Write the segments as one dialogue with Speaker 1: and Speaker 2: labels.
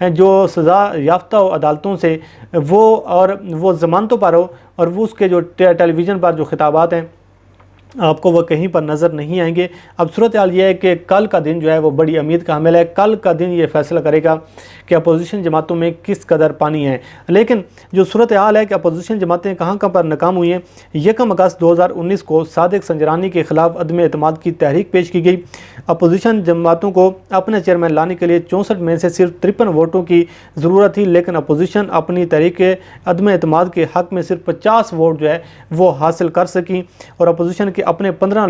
Speaker 1: جو سزا یافتہ ہو عدالتوں سے وہ ضمانتوں پر ہو، اور وہ اس کے جو ٹیلی ویژن پر جو خطابات ہیں آپ کو وہ کہیں پر نظر نہیں آئیں گے۔ اب صورتحال یہ ہے کہ کل کا دن جو ہے وہ بڑی امید کا حامل ہے۔ کل کا دن یہ فیصلہ کرے گا کہ اپوزیشن جماعتوں میں کس قدر پانی ہے۔ لیکن جو صورتحال ہے کہ اپوزیشن جماعتیں کہاں پر ناکام ہوئی ہیں، 1 اگست 2019 کو صادق سنجرانی کے خلاف عدم اعتماد کی تحریک پیش کی گئی۔ اپوزیشن جماعتوں کو اپنے چیئرمین لانے کے لیے 64 میں سے صرف 53 ووٹوں کی ضرورت تھی، لیکن اپوزیشن اپنی تحریک عدم اعتماد کے حق میں صرف 50 ووٹ جو ہے وہ حاصل کر سکی، اور اپوزیشن کے اپنے 15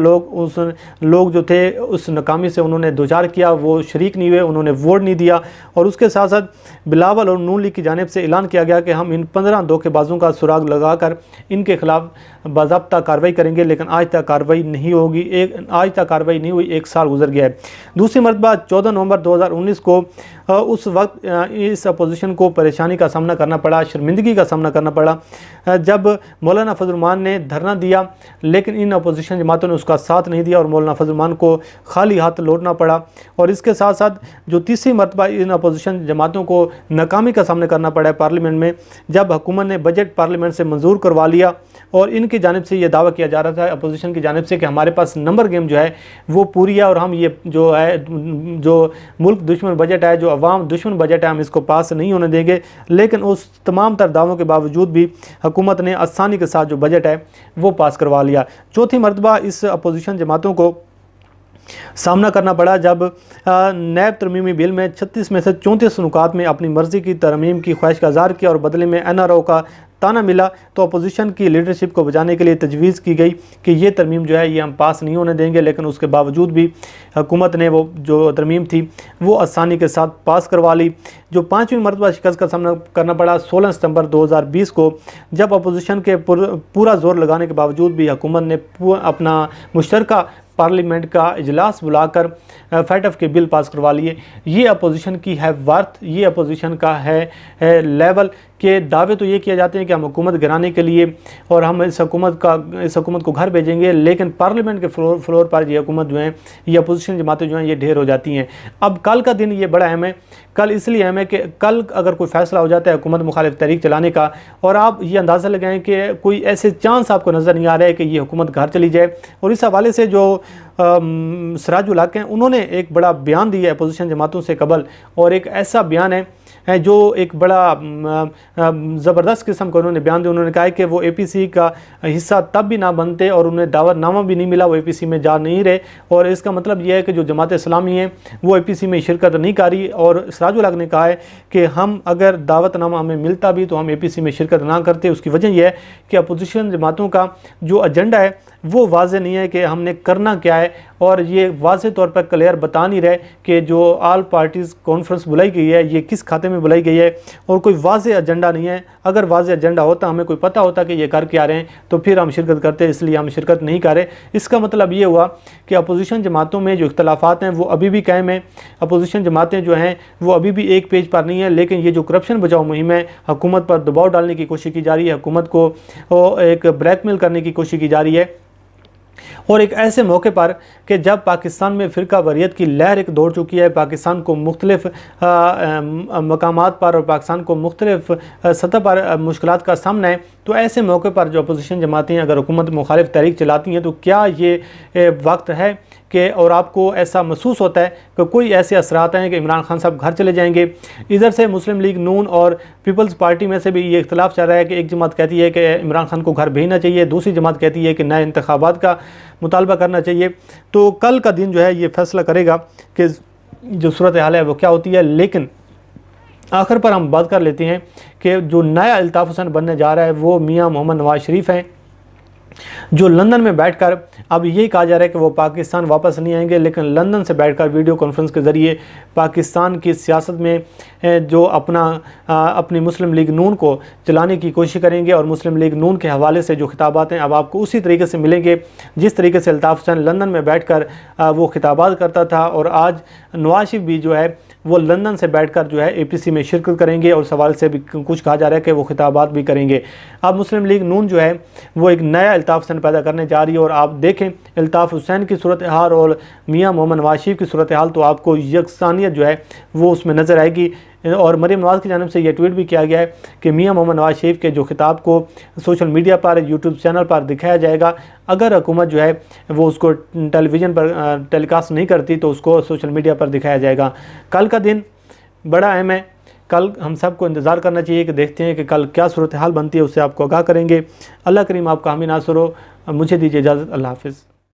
Speaker 1: لوگ جو تھے اس ناکامی سے انہوں نے دوچار کیا، وہ شریک نہیں ہوئے، انہوں نے ووٹ نہیں دیا۔ اور اس کے ساتھ ساتھ بلاول اور نون لیگ کی جانب سے اعلان کیا گیا کہ ہم ان 15 دھوکے بازوں کا سراغ لگا کر ان کے خلاف باضابطہ کارروائی کریں گے، لیکن آج تک کارروائی نہیں ہوئی، 1 سال گزر گیا ہے۔ دوسری مرتبہ 14 نومبر 2019 کو اس وقت اس اپوزیشن کو پریشانی کا سامنا کرنا پڑا، شرمندگی کا سامنا کرنا پڑا، جب مولانا فضل الرحمان نے دھرنا دیا، لیکن ان اپوزیشن جماعتوں نے اس کا ساتھ نہیں دیا اور مولانا فضل الرحمان کو خالی ہاتھ لوٹنا پڑا۔ اور اس کے ساتھ ساتھ جو تیسری مرتبہ ان اپوزیشن جماعتوں کو ناکامی کا سامنا کرنا پڑا ہے پارلیمنٹ میں، جب حکومت نے بجٹ پارلیمنٹ سے منظور کروا لیا، اور ان کی جانب سے یہ دعویٰ کیا جا رہا تھا اپوزیشن کی جانب سے کہ ہمارے پاس نمبر گیم جو ہے وہ پوری ہے، اور ہم یہ جو ملک دشمن بجٹ ہے، جو عوام دشمن بجٹ ہے، ہم اس کو پاس نہیں ہونے دیں گے۔ لیکن اس تمام تر دعووں کے باوجود بھی حکومت نے آسانی کے ساتھ جو بجٹ ہے وہ پاس کروا لیا۔ چوتھی مرتبہ اس اپوزیشن جماعتوں کو سامنا کرنا پڑا جب نیب ترمیمی بل میں 36 میں سے 34 نکات میں اپنی مرضی کی ترمیم کی خواہش کا اظہار کیا اور بدلے میں NRO کا تانا ملا، تو اپوزیشن کی لیڈرشپ کو بچانے کے لیے تجویز کی گئی کہ یہ ترمیم جو ہے یہ ہم پاس نہیں ہونے دیں گے، لیکن اس کے باوجود بھی حکومت نے وہ جو ترمیم تھی وہ آسانی کے ساتھ پاس کروا لی۔ جو 5ویں مرتبہ شکست کا سامنا کرنا پڑا 16 ستمبر 2020 کو، جب اپوزیشن کے پورا زور لگانے کے باوجود بھی حکومت نے اپنا مشترکہ پارلیمنٹ کا اجلاس بلا کر فیٹ آف کے بل پاس کروا لیے۔ یہ اپوزیشن کی ہے ورتھ، یہ اپوزیشن کا ہے لیول کہ دعوے تو یہ کیا جاتے ہیں کہ ہم حکومت گرانے کے لیے اور ہم اس حکومت کو گھر بھیجیں گے، لیکن پارلیمنٹ کے فلور پر یہ حکومت جو ہیں، یہ اپوزیشن جماعتیں جو ہیں یہ ڈھیر ہو جاتی ہیں۔ اب کل کا دن یہ بڑا اہم ہے، کل اس لیے اہم ہے کہ کل اگر کوئی فیصلہ ہو جاتا ہے حکومت مخالف تحریک چلانے کا، اور آپ یہ اندازہ لگائیں کہ کوئی ایسے چانس آپ کو نظر نہیں آ رہا ہے کہ یہ حکومت گھر چلی جائے، اور اس حوالے سے جو سراج الحق ہیں انہوں نے ایک بڑا بیان دیا ہے اپوزیشن جماعتوں سے قبل، اور ایک ایسا بیان ہے جو ایک بڑا زبردست قسم کا انہوں نے بیان دیا۔ انہوں نے کہا ہے کہ وہ APC کا حصہ تب بھی نہ بنتے اور انہیں دعوت نامہ بھی نہیں ملا، وہ APC میں جا نہیں رہے، اور اس کا مطلب یہ ہے کہ جو جماعت اسلامی ہیں وہ APC میں شرکت نہیں کر رہی۔ اور سراج الحق نے کہا ہے کہ ہم اگر دعوت نامہ ہمیں ملتا بھی تو ہم APC میں شرکت نہ کرتے۔ اس کی وجہ یہ ہے کہ اپوزیشن جماعتوں کا جو ایجنڈا ہے وہ واضح نہیں ہے کہ ہم نے کرنا کیا ہے، اور یہ واضح طور پر کلیئر بتا نہیں رہے کہ جو آل پارٹیز کانفرنس بلائی گئی ہے یہ کس کھاتے میں بلائی گئی ہے، اور کوئی واضح ایجنڈا نہیں ہے۔ اگر واضح ایجنڈا ہوتا، ہمیں کوئی پتہ ہوتا کہ یہ کر کے آ رہے ہیں تو پھر ہم شرکت کرتے، اس لیے ہم شرکت نہیں کر رہے۔ اس کا مطلب یہ ہوا کہ اپوزیشن جماعتوں میں جو اختلافات ہیں وہ ابھی بھی قائم ہیں، اپوزیشن جماعتیں جو ہیں وہ ابھی بھی ایک پیج پر نہیں ہیں، لیکن یہ جو کرپشن بچاؤ مہم ہے، حکومت پر دباؤ ڈالنے کی کوشش کی جا رہی ہے، حکومت کو ایک بلیک میل کرنے کی کوشش کی جا رہی ہے، اور ایک ایسے موقع پر کہ جب پاکستان میں فرقہ واریت کی لہر ایک دوڑ چکی ہے، پاکستان کو مختلف مقامات پر اور پاکستان کو مختلف سطح پر مشکلات کا سامنا ہے، تو ایسے موقع پر جو اپوزیشن جماعتیں اگر حکومت مخالف تحریک چلاتی ہیں تو کیا یہ وقت ہے کہ اور آپ کو ایسا محسوس ہوتا ہے کہ کوئی ایسے اثرات ہیں کہ عمران خان صاحب گھر چلے جائیں گے؟ ادھر سے مسلم لیگ نون اور پیپلز پارٹی میں سے بھی یہ اختلاف چل رہا ہے کہ ایک جماعت کہتی ہے کہ عمران خان کو گھر بھیجنا چاہیے، دوسری جماعت کہتی ہے کہ نئے انتخابات کا مطالبہ کرنا چاہیے۔ تو کل کا دن جو ہے یہ فیصلہ کرے گا کہ جو صورتحال ہے وہ کیا ہوتی ہے، لیکن آخر پر ہم بات کر لیتے ہیں کہ جو نیا الطاف حسین بننے جا رہا ہے وہ میاں محمد نواز شریف ہیں، جو لندن میں بیٹھ کر اب یہی کہا جا رہا ہے کہ وہ پاکستان واپس نہیں آئیں گے، لیکن لندن سے بیٹھ کر ویڈیو کانفرنس کے ذریعے پاکستان کی سیاست میں جو اپنی مسلم لیگ نون کو چلانے کی کوشش کریں گے، اور مسلم لیگ نون کے حوالے سے جو خطابات ہیں اب آپ کو اسی طریقے سے ملیں گے جس طریقے سے الطاف حسین لندن میں بیٹھ کر وہ خطابات کرتا تھا، اور آج نواز شریف بھی جو ہے وہ لندن سے بیٹھ کر جو ہے APC میں شرکت کریں گے، اور اس حوالے سے بھی کچھ کہا جا رہا ہے کہ وہ خطابات بھی کریں گے۔ اب مسلم لیگ نون جو ہے وہ ایک نیا الطاف حسین پیدا کرنے جا رہی ہے، اور آپ دیکھیں الطاف حسین کی صورتحال اور میاں محمد نواز شریف کی صورتحال تو آپ کو یکسانیت جو ہے وہ اس میں نظر آئے گی۔ اور مریم نواز کی جانب سے یہ ٹویٹ بھی کیا گیا ہے کہ میاں محمد نواز شریف کے جو خطاب کو سوشل میڈیا پر یوٹیوب چینل پر دکھایا جائے گا، اگر حکومت جو ہے وہ اس کو ٹیلی ویژن پر ٹیلی کاسٹ نہیں کرتی تو اس کو سوشل میڈیا پر دکھایا جائے گا۔ کل کا دن بڑا اہم ہے، کل ہم سب کو انتظار کرنا چاہیے کہ دیکھتے ہیں کہ کل کیا صورتحال بنتی ہے، اس سے آپ کو آگاہ کریں گے۔ اللہ کریم آپ کا حامی ناصر ہو۔ مجھے دیجیے اجازت، اللہ حافظ۔